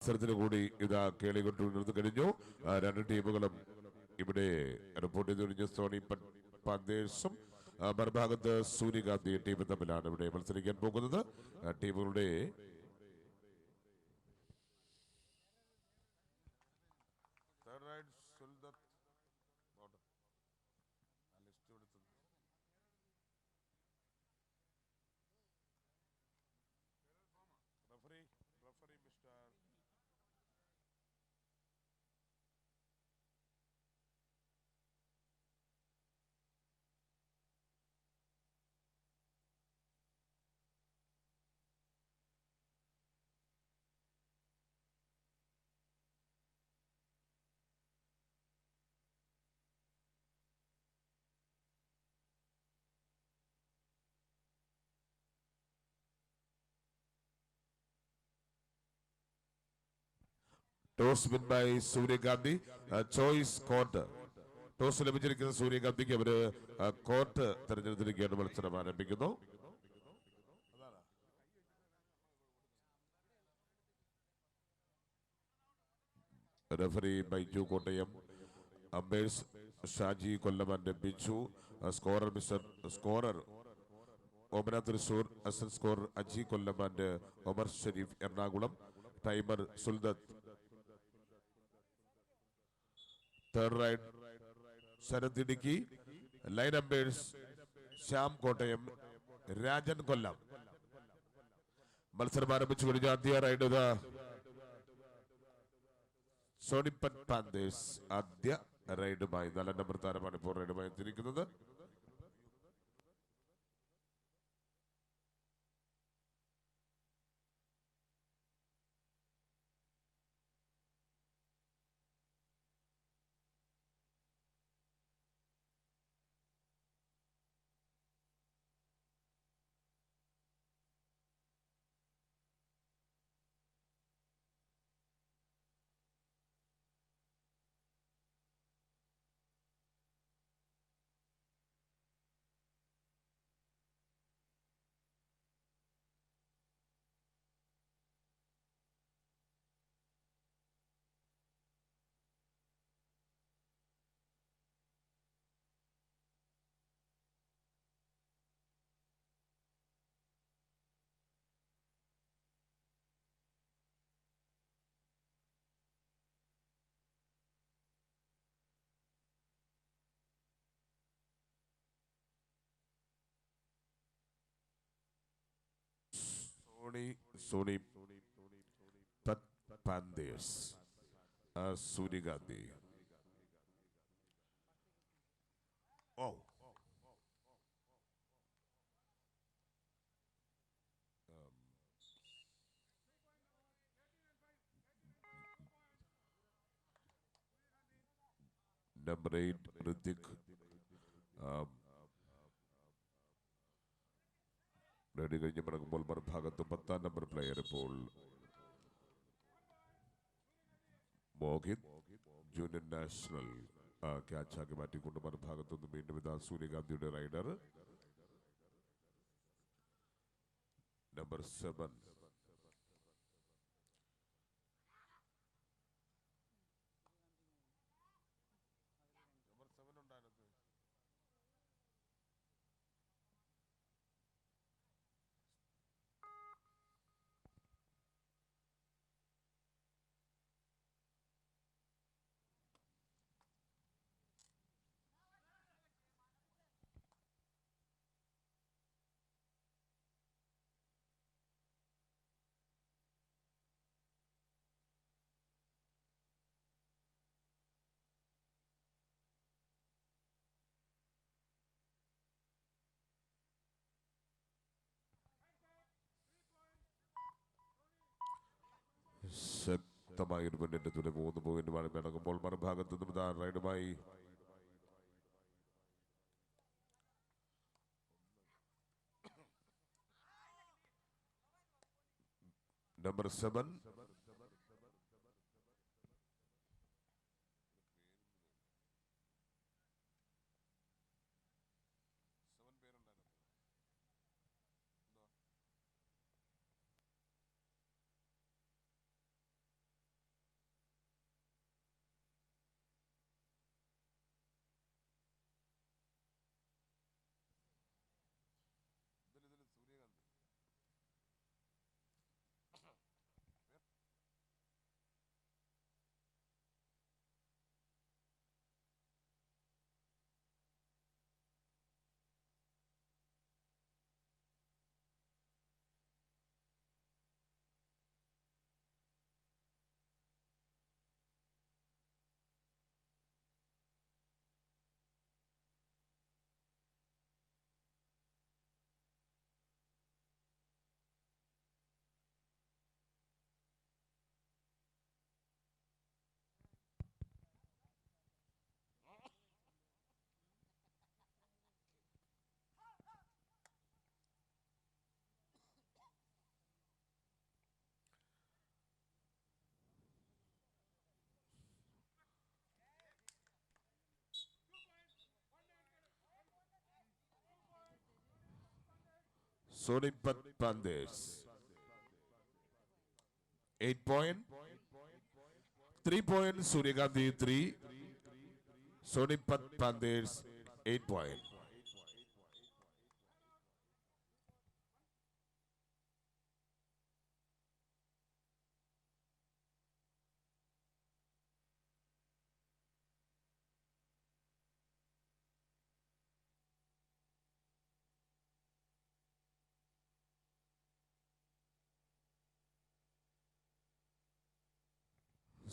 മത്സരത്തിന് കൂടി ഇതാ കേളികൊണ്ടിരുന്നത് കഴിഞ്ഞു. രണ്ട് ടീമുകളും ഇവിടെ റിപ്പോർട്ട് ചെയ്ത് കഴിഞ്ഞ സോണി പന്തേഴ്സും മറുഭാഗത്ത് സൂര്യകാന്തി ടീം തമ്മിലാണ് ഇവിടെ മത്സരിക്കാൻ പോകുന്നത്. ടീമുകളുടെ toss win by Sooryakanthi. Choice court. Toss ലഭിച്ചിരിക്കുന്ന സൂര്യകാന്തിക്ക് അവര് കോർട്ട് തെരഞ്ഞെടുത്തിരിക്കുകയാണ്. മത്സരം ആരംഭിക്കുന്നു. റഫറി ബൈജു കോട്ടയം, അമ്പേഴ്സ് ഷാജി കൊല്ലമാന്റെ ബിജു, സ്കോറർ ഓമന തൃശൂർ, അസൻ സ്കോർ അജി കൊല്ലമാന്റെ ഒമർ ഷരീഫ് എറണാകുളം, ടൈമർ സുൽദത്ത്. തേർഡ് റൈഡ് ശരത് ഇടുക്കി, ലൈൻ അമ്പേഴ്സ് ശ്യാം കോട്ടയം, രാജൻ കൊല്ലം. മത്സരം ആരംഭിച്ചു കഴിഞ്ഞ ആദ്യ റൈഡ് സോണിപ്പറ്റ് പാന്തേഴ്സ് ആദ്യ റൈഡുമായി 4 നമ്പർ താരമാണ് ഇപ്പോൾ റൈഡുമായി എത്തിയിരിക്കുന്നത്. സോണി പാന്തേഴ്സ് സൂര്യകാന്തി. നമ്പർ 8 ഋതിക് റെഡി കഴിഞ്ഞ് മടങ്ങുമ്പോൾ മറുഭാഗത്ത് 10ാം നമ്പർ പ്ലെയർ ഇപ്പോൾ മോഹിത് ജൂനിയർ നാഷണൽ ക്യാച്ചാക്കി മാറ്റിക്കൊണ്ട് മറുഭാഗത്തുനിന്ന് വീണ്ടും ഇതാ സൂര്യകാന്തിയുടെ റൈഡർ നമ്പർ 7 ശക്തമായ ഒരു മുന്നേറ്റത്തിലൂടെ 3 പോയിന്റുമാണ് മടങ്ങുമ്പോൾ മറുഭാഗത്ത് നിന്നും റൈഡുമായി number 7 Sonipat Panthers. 8 point. 3 point. Surigandhi 3. Sonipat Panthers 8 point.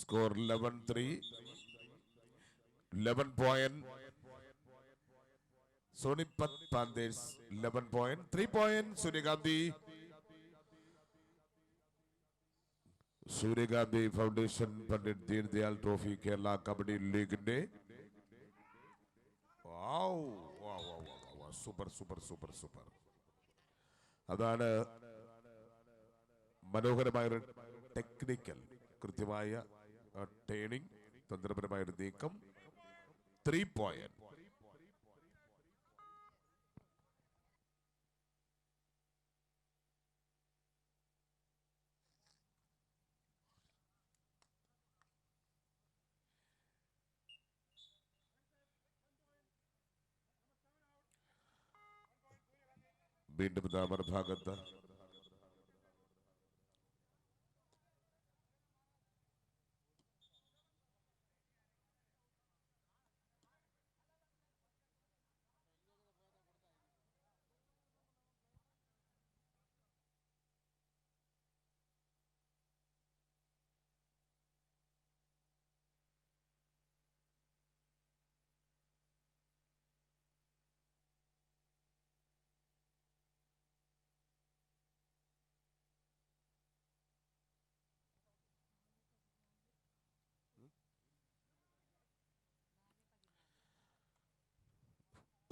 Score 11-3. 11 point. Sonipat Panthers 11 point. 3 point. Surigandhi Foundation Pandit Deen Dayal Trophy Kerala Kabaddi League Day. Wow. Super. അതാണ് മനോഹരമായ ടെക്നിക്കൽ കൃത്യമായ ടേണിംഗ് തന്ത്രപരമായ ഒരു നീക്കം 3 പോയിന്റ്. വീണ്ടും മറുഭാഗത്ത്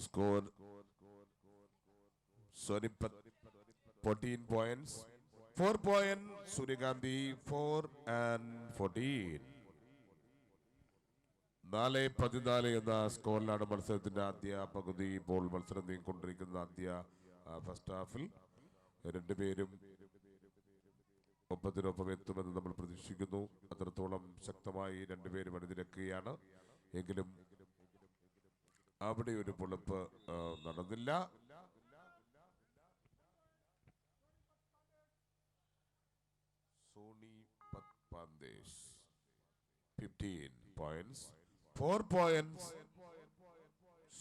score Sonipat 14 points. 4 point Surigandhi 4 and 14. 4-14 എന്ന സ്കോറിലാണ് മത്സരത്തിന്റെ ആദ്യ പകുതി. ഇപ്പോൾ മത്സരം നീങ്ങിക്കൊണ്ടിരിക്കുന്ന ആദ്യ ഫസ്റ്റ് ഹാഫിൽ രണ്ടുപേരും ഒപ്പത്തിനൊപ്പം എത്തുമെന്ന് നമ്മൾ പ്രതീക്ഷിക്കുന്നു. അത്രത്തോളം ശക്തമായി രണ്ടുപേരും അണിനിരക്കുകയാണ്. എങ്കിലും അവിടെ ഒരു പൊളിപ്പ് നടന്നില്ല. Sonipat Panthers 15 points. 4 points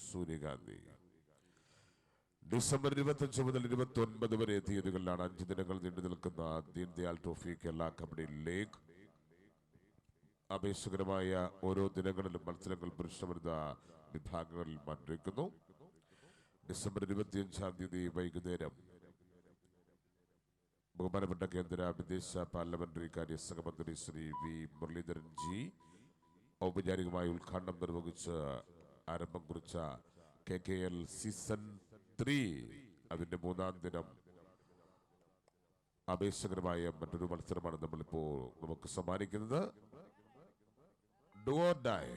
Surigandhi. December 25 മുതൽ 29 വരെ തീയതികളിലാണ് 5 ദിനങ്ങൾ നീണ്ടു നിൽക്കുന്ന ദീൻ ദയാൽ ട്രോഫി കേരള കബഡി ലീഗ്. ആവേശകരമായ ഓരോ ദിനങ്ങളിലും മത്സരങ്ങൾ പുരുഷവനിത വിഭാഗങ്ങളിൽ മാറ്റിവെക്കുന്നു. ഡിസംബർ 25-ാം തീയതി വൈകുന്നേരം ബഹുമാനപ്പെട്ട കേന്ദ്ര വിദേശ പാർലമെന്ററി കാര്യ സഹമന്ത്രി ശ്രീ വി മുരളീധരൻ ജി ഔപചാരികമായി ഉദ്ഘാടനം നിർവഹിച്ച് ആരംഭം കുറിച്ച KKL സീസൺ 3 അതിന്റെ 3-ാം ദിനം ആവേശകരമായ മറ്റൊരു മത്സരമാണ് നമ്മളിപ്പോൾ നമുക്ക് സമ്മാനിക്കുന്നത്. Do or die.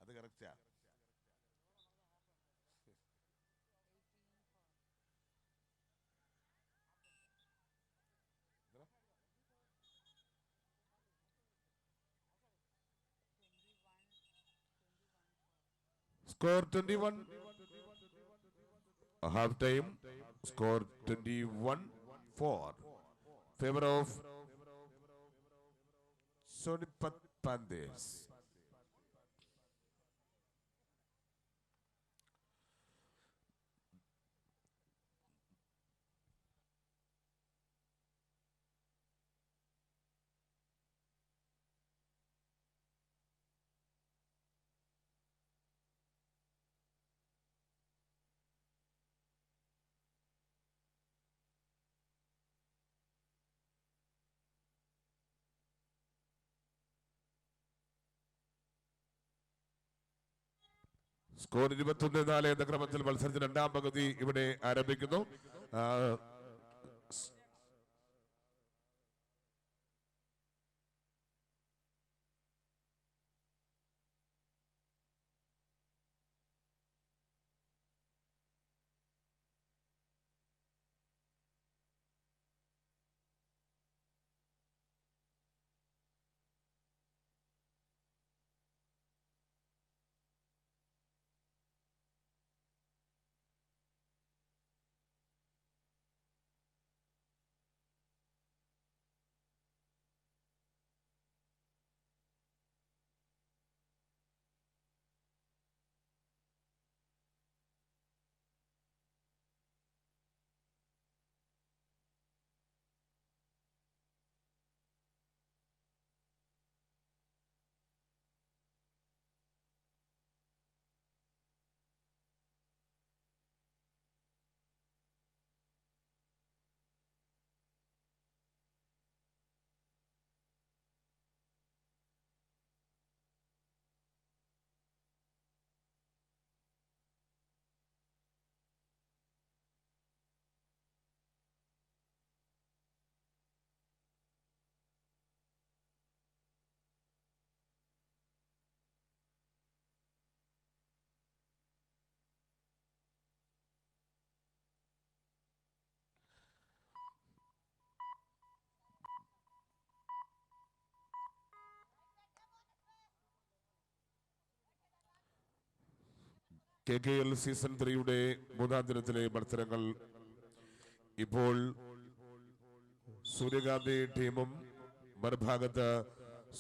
അത് correct. Score 21. Half time. Score 21-4. Favor of Sonipat Panthers. Score 21-4 എന്ന ക്രമത്തിൽ മത്സരത്തിന്റെ രണ്ടാം പകുതി ഇവിടെ ആരംഭിക്കുന്നു. KKL സീസൺ 3-യുടെ മൂന്നാം ദിനത്തിലെ മത്സരങ്ങൾ ഇപ്പോൾ സൂര്യകാന്തി ടീമും മറുഭാഗത്ത്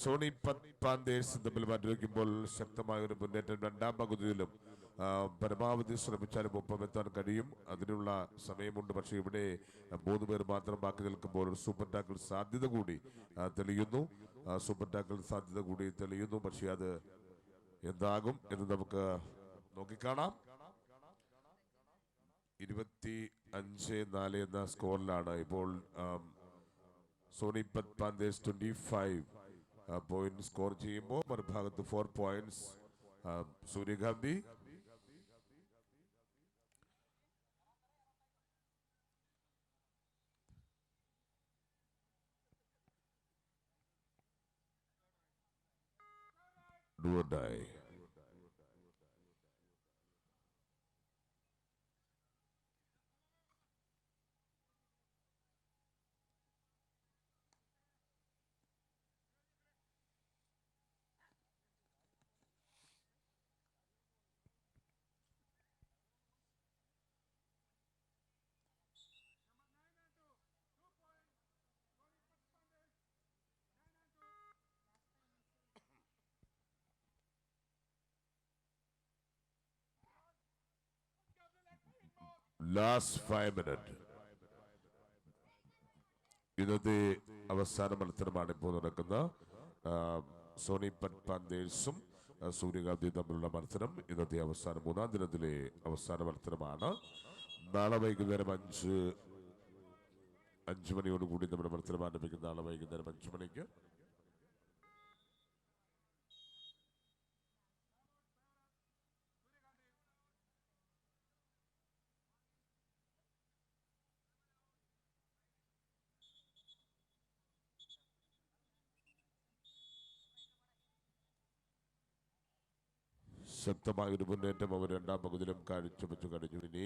സോണിപത് പാന്തേഴ്സും തമ്മിൽ മാറ്റിവെക്കുമ്പോൾ ശക്തമായ ഒരു മുന്നേറ്റം രണ്ടാം പകുതിയിലും പരമാവധി ശ്രമിച്ചാലും ഒപ്പമെത്താൻ കഴിയും. അതിനുള്ള സമയമുണ്ട്. പക്ഷേ ഇവിടെ 3 പേർ മാത്രം ബാക്കി നിൽക്കുമ്പോൾ ഒരു സൂപ്പർ ടാക്കിൾ സാധ്യത കൂടി തെളിയുന്നു. പക്ഷേ അത് എന്താകും എന്ന് നമുക്ക് നോക്കിക്കാണാം. 25-4 എന്ന സ്കോറിലാണ് ഇപ്പോൾ സോണിപത് പാന്തേഴ്സ് 25 പോയിന്റ് സ്കോർ ചെയ്യുമ്പോൾ മറുഭാഗത്ത് 4 പോയിന്റ്സ് സൂര്യകാന്തി. Do or die. Last 5 minutes. ഇന്നത്തെ അവസാന മത്സരമാണ് ഇപ്പോൾ നടക്കുന്ന സോണിപത് പാന്തേഴ്സും സൂര്യകാന്തി തമ്മിലുള്ള മത്സരം. ഇന്നത്തെ അവസാന മൂന്നാം ദിനത്തിലെ അവസാന മത്സരമാണ്. നാളെ വൈകുന്നേരം 5 മണിയോടുകൂടി നമ്മുടെ മത്സരം ആരംഭിക്കും. നാളെ വൈകുന്നേരം 5 മണിക്ക്. ശക്തമായ ഒരു മുന്നേറ്റം അവർ രണ്ടാം പകുതിയിലും കാഴ്ചവെച്ചു കഴിഞ്ഞു.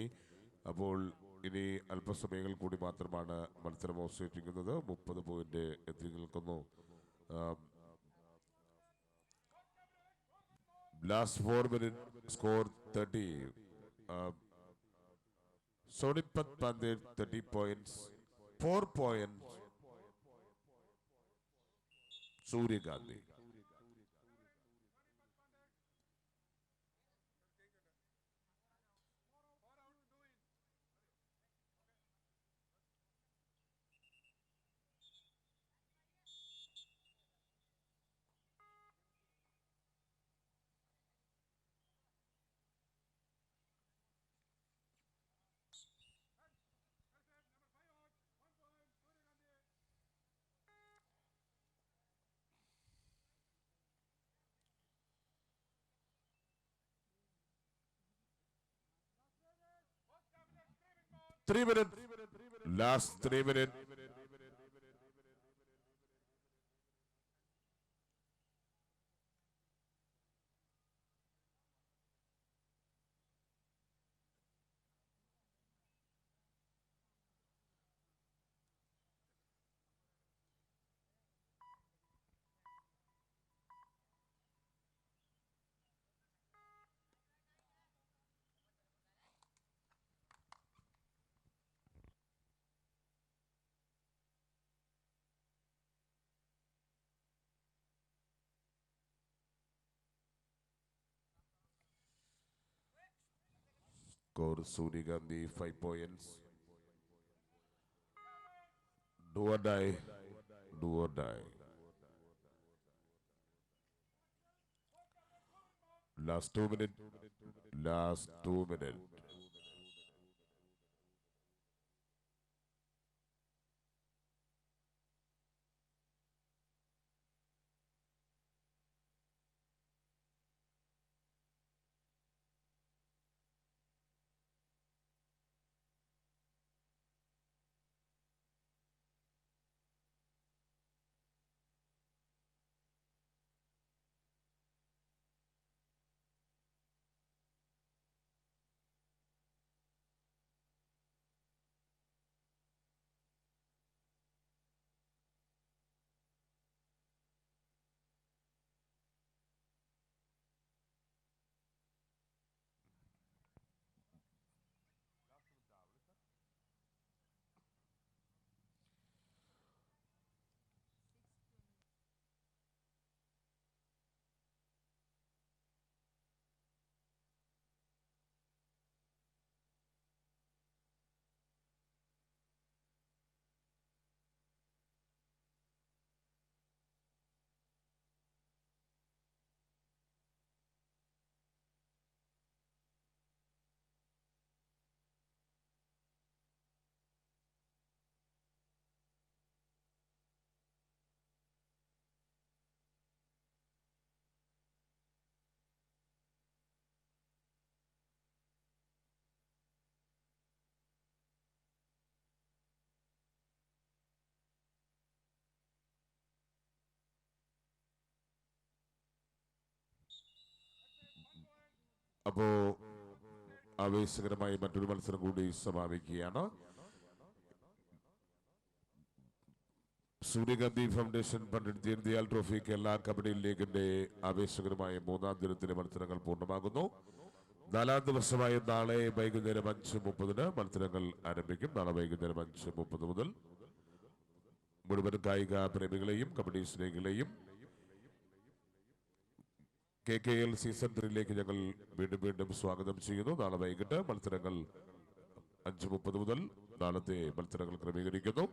ഇനി അല്പസമയങ്ങൾ കൂടി മാത്രമാണ് മത്സരം അവശേഷിക്കുന്നത്. 30 പോയിന്റ് എത്തി നിൽക്കുന്നു. Last 4 minute score 30. Sonipat Panthers 30 points, 4 point സൂര്യകാന്തി. 3 minutes. Last 3 minutes. Score Suri Gandhi 5 points. Do or die. Do or die. Last 2 minutes. Last 2 minutes. അപ്പോ ആവേശകരമായി മറ്റൊരു മത്സരം കൂടി സമാപിക്കുകയാണ്. സൂര്യഗാന്ധി ഫൗണ്ടേഷൻ പണ്ഡിറ്റ് ദീൻദയാൽ ട്രോഫി കേരള കബഡി ലീഗിന്റെ ആവേശകരമായ 3-ാം ദിനത്തിലെ മത്സരങ്ങൾ പൂർണ്ണമാകുന്നു. 4-ാം ദിവസമായ നാളെ വൈകുന്നേരം 5:30 മത്സരങ്ങൾ ആരംഭിക്കും. നാളെ വൈകുന്നേരം 5:30 മുതൽ മുഴുവൻ കായിക പ്രേമികളെയും കബഡി സ്നേഹികളെയും KKL സീസൺ 3ലേക്ക് ഞങ്ങൾ വീണ്ടും സ്വാഗതം ചെയ്യുന്നു. നാളെ വൈകിട്ട് മത്സരങ്ങൾ 5:30 മുതൽ നാളത്തെ മത്സരങ്ങൾ ക്രമീകരിക്കുന്നു.